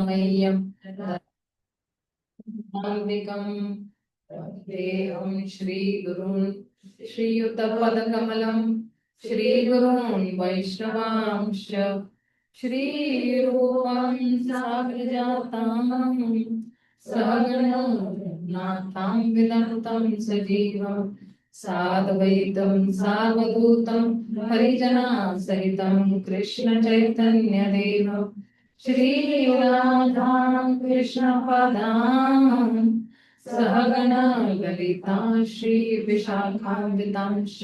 मह्यं देहं श्रीगुरून् श्रीयुतपदकमलं श्रीगुरून् वैष्णवांश्च श्रीरूपं साग्रजातं सहगणो नाथां विदन्तं सजीवं साद्वैतं सावधूतं हरिजनासहितं कृष्णचैतन्यदेवं श्रीराधां कृष्णपदां सहगणा ललिता श्रीविशाखान्वितांश्च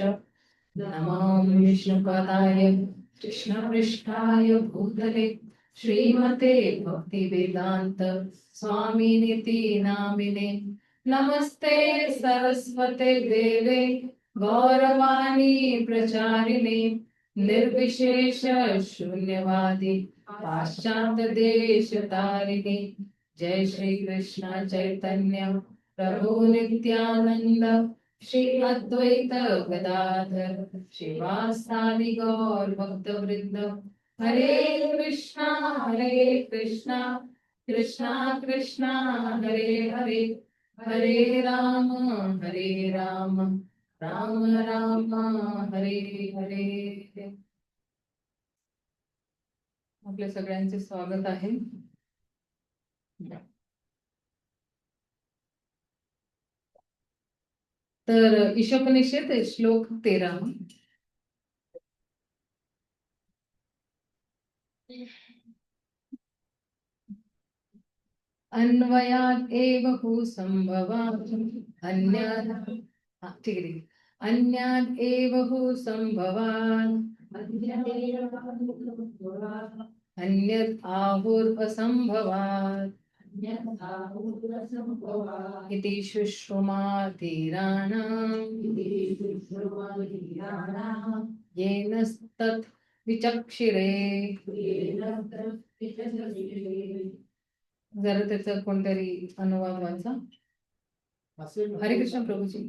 नमो विष्णुपदाय कृष्णपृष्ठाय भूतले श्रीमते भक्तिवेदान्त स्वामिनिति नामिने नमस्ते सरस्वते देवे गौरवाणी प्रचारिणे निर्विशेष शून्यवादी पाश्चात्य देश तारिणे जय श्री कृष्ण चैतन्य प्रभु नित्यानंद श्री अद्वैत गदाधर शिवासादि गौर भक्त वृंद हरे कृष्णा कृष्णा कृष्णा हरे हरे हरे राम राम राम हरे हरे. आपल्या सगळ्यांचे स्वागत आहे. तर ईशोपनिषद श्लोक 13. अन्वयात् एव हु संभवात् अन्यात् एव हु संभवात् अन्यत् आहुर्असंभवात् इति शुश्रुमाधीराणां येन तत् विचक्षिरे. जरा त्याचा कोणतरी अनुवाद वाचा. हरे कृष्ण प्रभूजी,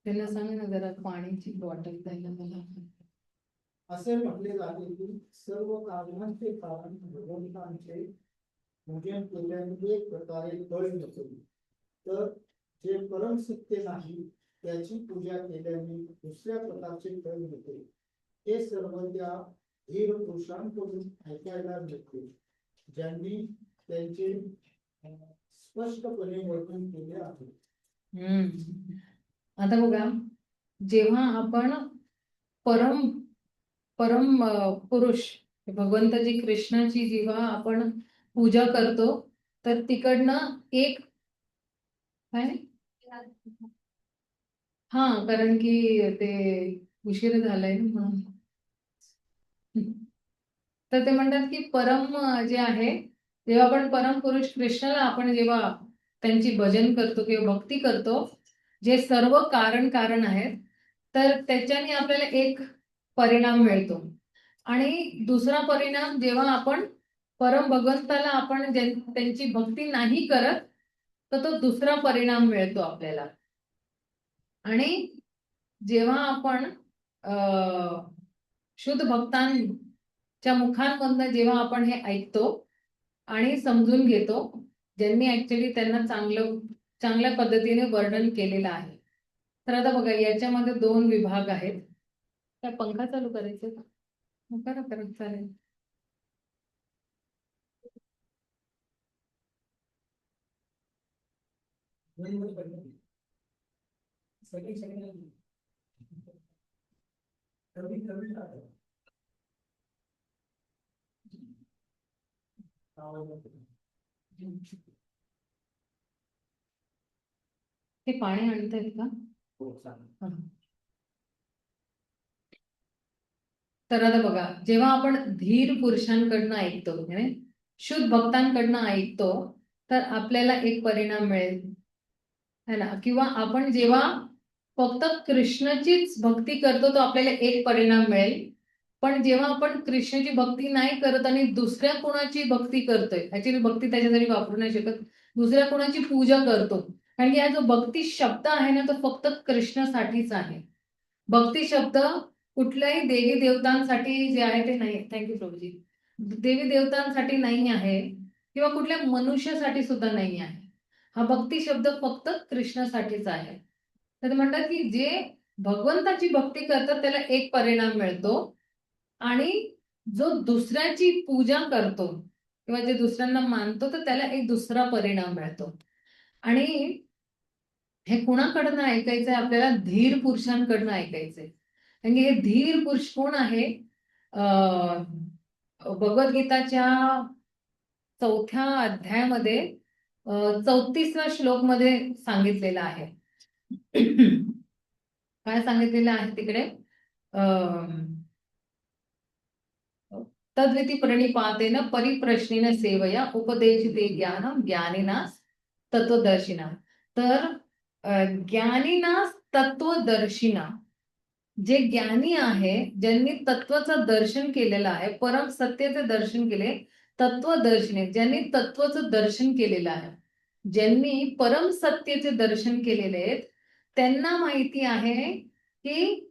त्यांना सांगा ना जरा पाण्याची बॉटल द्यायला मला. असे म्हटले जाते की सर्व कारणांचे कारण भगवंतांचे पूजन केल्याने एक प्रकारे फळ मिळते, तर जे परम सत्य नाही त्याची पूजा केल्याने दुसऱ्या प्रकारचे फळ मिळते. हे सर्व त्या धीर पुरुषांकडून ऐकायला मिळते ज्यांनी त्यांचे स्पष्टपणे वर्णन केले आहे. आता बघा, जेव्हा आपण परम पुरुष भगवंताची कृष्णाची जेव्हा आपण पूजा करतो तर तिकडनं एक काय कारण की ते उशीर झालाय ना म्हणून. तर ते म्हणतात की परम जे आहे, जेव्हा आपण परम पुरुष कृष्णाला आपण जेव्हा त्यांची भजन करतो किंवा भक्ती करतो, जे सर्व कारण आहेत, तर त्याच्याने आपल्याला एक परिणाम मिळतो. आणि दुसरा परिणाम, जेव्हा आपण परम भगवंताला आपण त्यांची भक्ती नाही करत तर तो दुसरा परिणाम मिळतो आपल्याला. आणि जेव्हा आपण शुद्ध भक्तांच्या मुखांमधून जेव्हा आपण हे ऐकतो आणि समजून घेतो, ज्यांनी ऍक्च्युली त्यांना चांगल्या पद्धतीने वर्णन केलेलं आहे. तर आता बघा, याच्यामध्ये 2 विभाग आहेत. काय पंखा चालू करायचे का? करा चालेल. हे पाणी आणतायत का? तर आता बघा, जेव्हा आपण धीर पुरुषांकडनं ऐकतो, शुद्ध भक्तांकडनं ऐकतो, तर आपल्याला एक परिणाम मिळेल है ना. किंवा आपण जेव्हा फक्त कृष्णाचीच भक्ती करतो तो आपल्याला एक परिणाम मिळेल. पण जेव्हा आपण कृष्णाची भक्ती नाही करत आणि दुसऱ्या कोणाची भक्ती करतोय, ऍक्च्युली भक्ती त्याच्यासाठी वापरू नाही शकत, दुसऱ्या कोणाची पूजा करतो, कारण की हा जो भक्ती शब्द आहे ना तो फक्त कृष्णासाठीच आहे. भक्ती शब्द कुठल्याही देवी देवतांसाठी जे आहे ते नाही. थँक्यू प्रभूजी. देवी देवतांसाठी नाही आहे किंवा कुठल्या मनुष्यासाठी सुद्धा नाही आहे. हा भक्ती शब्द फक्त कृष्णासाठीच आहे. तर ते म्हणतात की जे भगवंताची भक्ती करतात त्याला एक परिणाम मिळतो आणि जो दुसऱ्याची पूजा करतो किंवा जे दुसऱ्यांना मानतो तर त्याला एक दुसरा परिणाम मिळतो. आणि हे कुणाकडनं ऐकायचंय आपल्याला? धीर पुरुषांकडनं ऐकायचंय. कारण की हे धीर पुरुष कोण आहे? अं भगवद्गीताच्या 4थ्या अध्यायामध्ये 34व्या श्लोक मध्ये सांगितलेलं आहे. काय सांगितलेलं आहे तिकडे? तद्विती प्रणिपातेन परिप्रश्नेन सेवया उपदेशिते ज्ञानम ज्ञानिनास तत्वदर्शिना. तर ज्ञानिनास तत्वदर्शिना, जे ज्ञानी आहे, ज्यांनी तत्वाचं दर्शन केलेलं आहे, परम सत्याचे दर्शन केले, तत्वदर्शिने, ज्यांनी तत्वाचं दर्शन केलेलं आहे, ज्यांनी परम सत्याचे दर्शन केलेले आहेत, त्यांना माहिती आहे की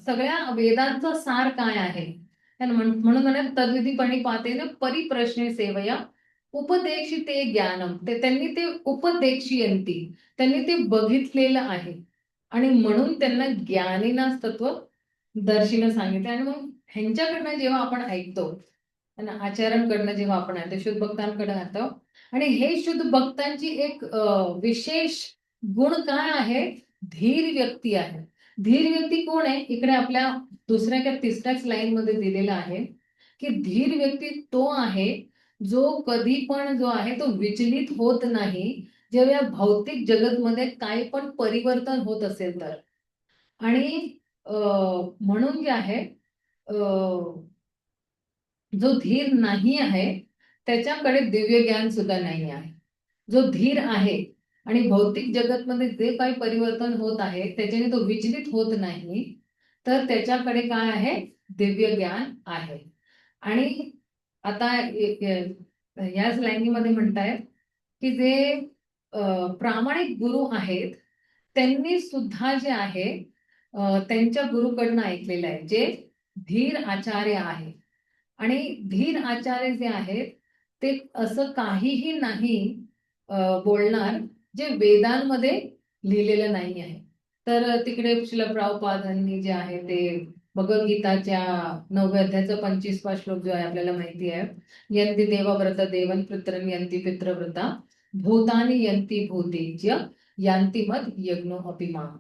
सगळ्या वेदांचा सार काय आहे. म्हणून म्हणत तद्विधीपणे पाहते ना परिप्रश्ने सेवया उपदेशिते ज्ञानम. ते त्यांनी ते उपदेक्षियंती, त्यांनी ते बघितलेलं आहे आणि म्हणून त्यांना ज्ञानीना तत्व दर्शिनं सांगितले. आणि मग ह्यांच्याकडनं जेव्हा आपण ऐकतो, आचार्यांकडनं जेव्हा आपण ऐकतो, शुद्ध भक्तांकडे ऐकतो, आणि हे शुद्ध भक्तांची एक विशेष गुण काय आहे? धीर व्यक्ती आहे. धीर व्यक्ती कोण आहे? इकडे आपल्या दुसऱ्या किंवा तिसऱ्याच लाईन मध्ये दिलेला आहे की धीर व्यक्ती तो आहे जो कधी पण जो आहे तो विचलित होत नाही, जेव्हा भौतिक जगतमध्ये काही पण परिवर्तन होत असेल तर. आणि म्हणून जे आहे जो धीर नाही आहे त्याच्याकडे दिव्य ज्ञान सुद्धा नाही आहे. जो धीर आहे आणि भौतिक जगतमध्ये जे काही परिवर्तन होत आहे त्याच्याने तो विचलित होत नाही, तर त्याच्याकडे काय आहे? दिव्य ज्ञान आहे. आणि आता याच लाईनीमध्ये म्हणतायत की जे प्रामाणिक गुरु आहेत त्यांनी सुद्धा जे आहे त्यांच्या गुरुकडनं ऐकलेलं आहे, जे धीर आचार्य आहे. आणि धीर आचार्य जे आहेत ते असं काहीही नाही बोलणार जे वेदांमध्ये लिहिलेलं नाही आहे. तर तिकडे शिल प्रभुपादांनी जे आहे ते भगवद्गीताच्या 9व्या अध्यायाचा 25वा श्लोक जो आहे आपल्याला माहिती आहे, यंती देवव्रत देवन पितरं यंती पितृव्रता भूतानी यंती भूतेज्य यांती मद यज्ञो अपिमाम.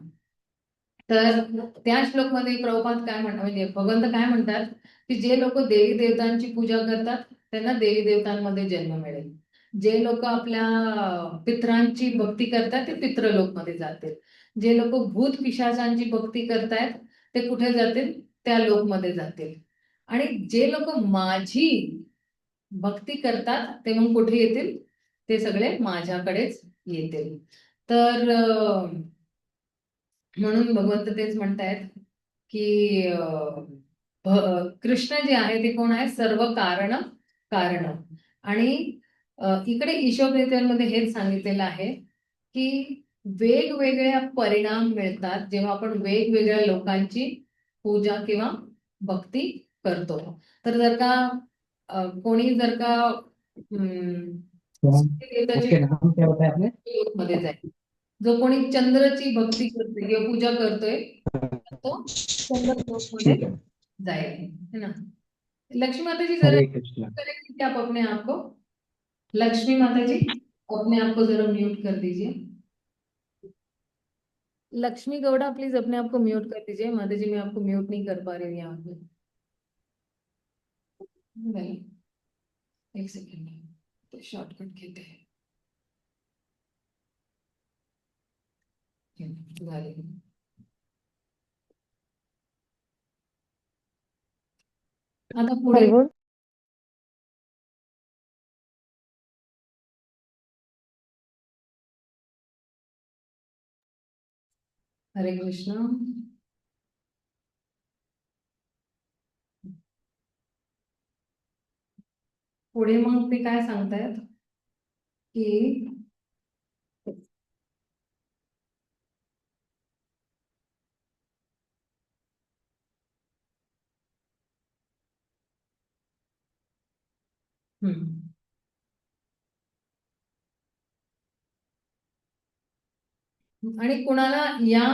तर त्या श्लोकमध्ये प्रभुपाद काय म्हणतात, म्हणजे भगवंत काय म्हणतात की जे लोक देवी देवतांची पूजा करतात त्यांना देवी देवतांमध्ये जन्म मिळेल. जे लोक आपल्या पितरांची भक्ती करतात ते पितृलोकमध्ये जातील. जे लोक भूत पिशाचांची भक्ती करतायत ते कुठे जातील? त्या लोकमध्ये जातील. आणि जे लोक माझी भक्ती करतात ते मग कुठे येतील? ते सगळे माझ्याकडेच येतील. तर म्हणून भगवंत तेच म्हणतायत की कृष्ण जे आहे ते कोण आहे? सर्व कारण कारण. आणि इकडे ईशोपनिषदेमध्ये हेच सांगितलेलं आहे की वेगवेगळ्या परिणाम मिळतात जेव्हा आपण वेगवेगळ्या लोकांची पूजा किंवा भक्ती करतो. तर जर का कोणी जर का उसके नाम क्या होता है आपने? मध्ये जाईल, जो कोणी चंद्रची भक्ती करतोय किंवा पूजा करतोय तो चंद्रलोकमध्ये ठीक है, जाएगी, है ना? लक्ष्मी माता जी जरा हरे कृष्णा। करें क्या आप अपने आप को? लक्ष्मी माता जी अपने आप को जरा म्यूट कर दीजिए। लक्ष्मी गौड़ा प्लीज अपने आप को म्यूट कर दीजिए। माता जी मैं आपको म्यूट नहीं कर पा रही हूँ यहाँ पे। नहीं, एक सेकेंड, तो शॉर्टकट घेते हैं। झाले. आता पुढे हरे कृष्ण. पुढे मग ते काय सांगतायत की हम्म. आणि कुणाला या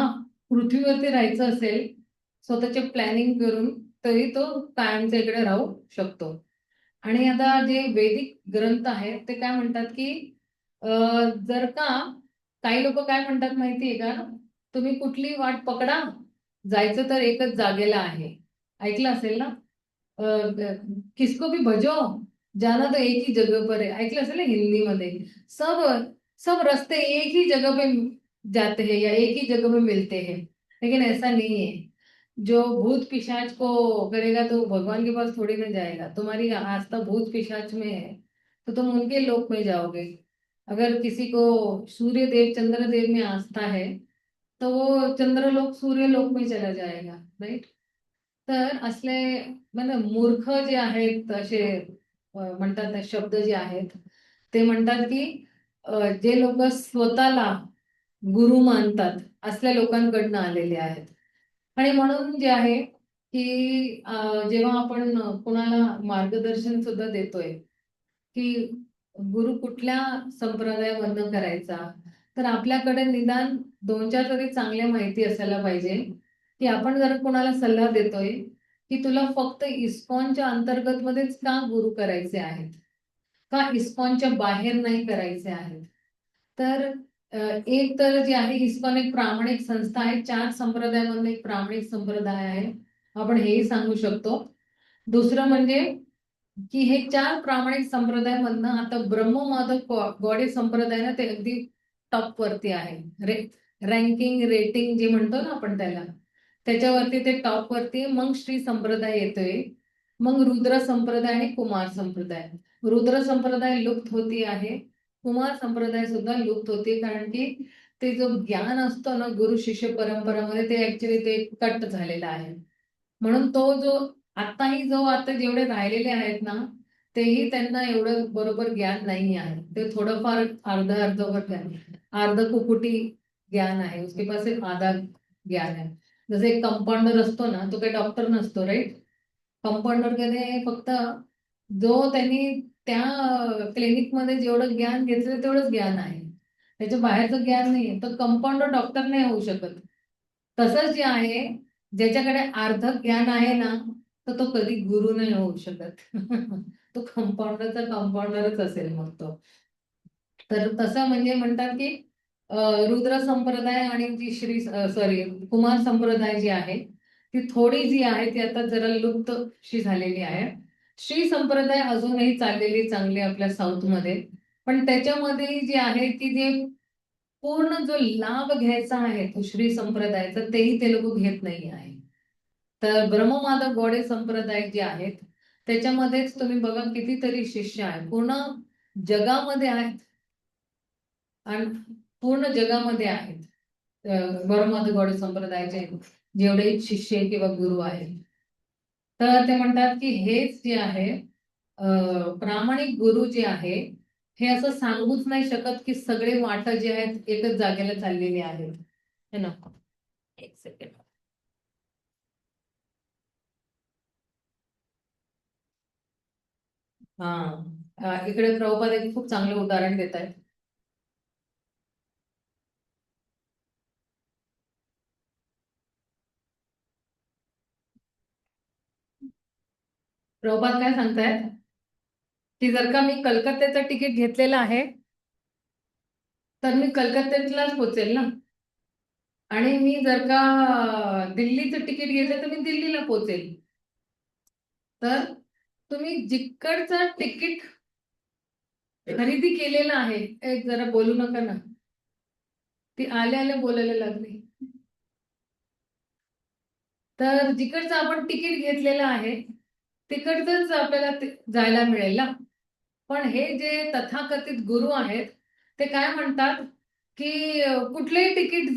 पृथ्वीवरती राहायचं असेल स्वतःचे प्लॅनिंग करून तरी तो कायमच्या इकडे राहू शकतो. आणि आता जे वैदिक ग्रंथ आहेत ते काय म्हणतात की जर का काही लोक काय म्हणतात माहितीये का, तुम्ही कुठली वाट पकडा, जायचं तर एकच जागेला आहे. ऐकलं असेल ना, किसको भी भजो, जाना तो एक ही जगह पर है. ऐकलं असेल ना हिंदी मध्ये, सब सब रास्ते एक ही जगह पे जाते हैं या एक ही जगह में मिलते हैं. लेकिन ऐसा नहीं है. जो भूत पिशाच को करेगा तो भगवान के पास थोड़ी ना जाएगा. तुम्हारी आस्था भूत पिशाच में है तो तुम उनके लोक में जाओगे. अगर किसी को सूर्य देव चंद्र देव में आस्था है तो वो चंद्रलोक सूर्यलोक में चला जाएगा. राईट. तर असले म्हणजे मूर्ख जे आहेत असे म्हणतात ना, शब्द जे आहेत ते म्हणतात की जे लोक स्वतःला गुरु मानतात असल्या लोकांकडनं आलेले आहेत. आणि म्हणून जे आहे की जेव्हा आपण कुणाला मार्गदर्शन सुद्धा देतोय की गुरु कुठल्या संप्रदायामधनं करायचा, तर आपल्याकडे निदान 2-4 तरी चांगल्या माहिती असायला पाहिजे की आपण जर कोणाला सल्ला देतोय की तुला फक्त इस्कॉनच्या अंतर्गत मध्येच का गुरु करायचे आहेत, का इस्कॉनच्या बाहेर नाही करायचे आहेत. तर एक तर जे आहे इस्कॉन एक प्रामाणिक संस्था आहे, 4 संप्रदायामधून एक प्रामाणिक संप्रदाय आहे, आपण हेही सांगू शकतो. दुसरं म्हणजे की हे 4 प्रामाणिक संप्रदायामधनं आता ब्रह्ममाधव गॉडे संप्रदाय ना ते अगदी टॉप वरती आहे. रँकिंग रेटिंग जे म्हणतो ना आपण त्याला, त्याच्यावरती ते टॉप वरती. मग श्री संप्रदाय येतोय, मग रुद्र संप्रदाय आणि कुमार संप्रदाय. रुद्र संप्रदाय लुप्त होती आहे, कुमार संप्रदाय सुद्धा लुप्त होते, कारण की ते जो ज्ञान असतो ना गुरु शिष्य परंपरामध्ये ते ऍक्च्युली ते कट झालेला आहे. म्हणून तो जो आताही जो आता जेवढे राहिलेले आहेत ना तेही त्यांना एवढं बरोबर ज्ञान नाही आहे. ते थोडंफार अर्धवट ज्ञान, अर्ध कुकुटी ज्ञान आहे, उसके पास एक आधा ज्ञान आहे. जसे एक कंपाऊंडर असतो ना, तो काही डॉक्टर नसतो. राईट. कंपाऊंडर कडे फक्त जो त्यांनी त्या क्लिनिक मध्ये जेवढं ज्ञान घेतलं तेवढंच ज्ञान आहे, त्याच्या बाहेरचं ज्ञान नाही. तर कंपाऊंडर डॉक्टर नाही होऊ शकत. तसंच जे आहे ज्याच्याकडे अर्ध ज्ञान आहे ना तर तो कधी गुरु नाही होऊ शकत. तो कंपाऊंडरचा कंपाऊंडरच असेल मग तो. तर तसं म्हणजे म्हणतात की रुद्र संप्रदाय आणि जी कुमार संप्रदाय जी आहे ती थोडी जी आहे ती आता जरा लुप्तशी झालेली आहे. श्री संप्रदाय अजूनही चाललेली चांगली आपल्या साऊथ मध्ये, पण त्याच्यामध्ये जे आहे की जे पूर्ण जो लाभ घ्यायचा आहे तो श्री संप्रदायाचा तेही ते लोक घेत नाही आहे. तर ब्रह्ममाधव गॉडे संप्रदाय जे आहेत त्याच्यामध्येच तुम्ही बघा कितीतरी शिष्य आहेत, पूर्ण जगामध्ये आहेत आणि पूर्ण जगामध्ये आहेत ब्रह्ममाधव गॉडे संप्रदायाचे जेवढे शिष्य किंवा गुरु आहेत. तर ते म्हणतात की हेच जे आहे प्रामाणिक गुरु जे आहे हे असं सांगूच नाही शकत की सगळे वाट जे आहेत एकच जागेला चाललेली आहेत. है ना. एक सेकंड. इकडे प्रभुपाद एक खूप चांगलं उदाहरण देत आहेत. प्रभुपाद काय सांगतायत की जर का मी कलकत्त्याचं तिकीट घेतलेलं आहे तर मी कलकत्त्यालाच पोचेल ना, आणि मी जर का दिल्लीचं तिकीट घेतलं तर मी दिल्लीला पोचेल. तर तुम्ही जिकडचं तिकीट खरेदी केलेलं आहे, जरा बोलू नका ना, ती आल्या आल्या बोलायला लागली. तर जिकडचं आपण तिकीट घेतलेलं आहे तिकडचंच आपल्याला जायला मिळेल ना. पण हे जे तथाकथित गुरु आहेत ते काय म्हणतात की कुठलेही तिकीट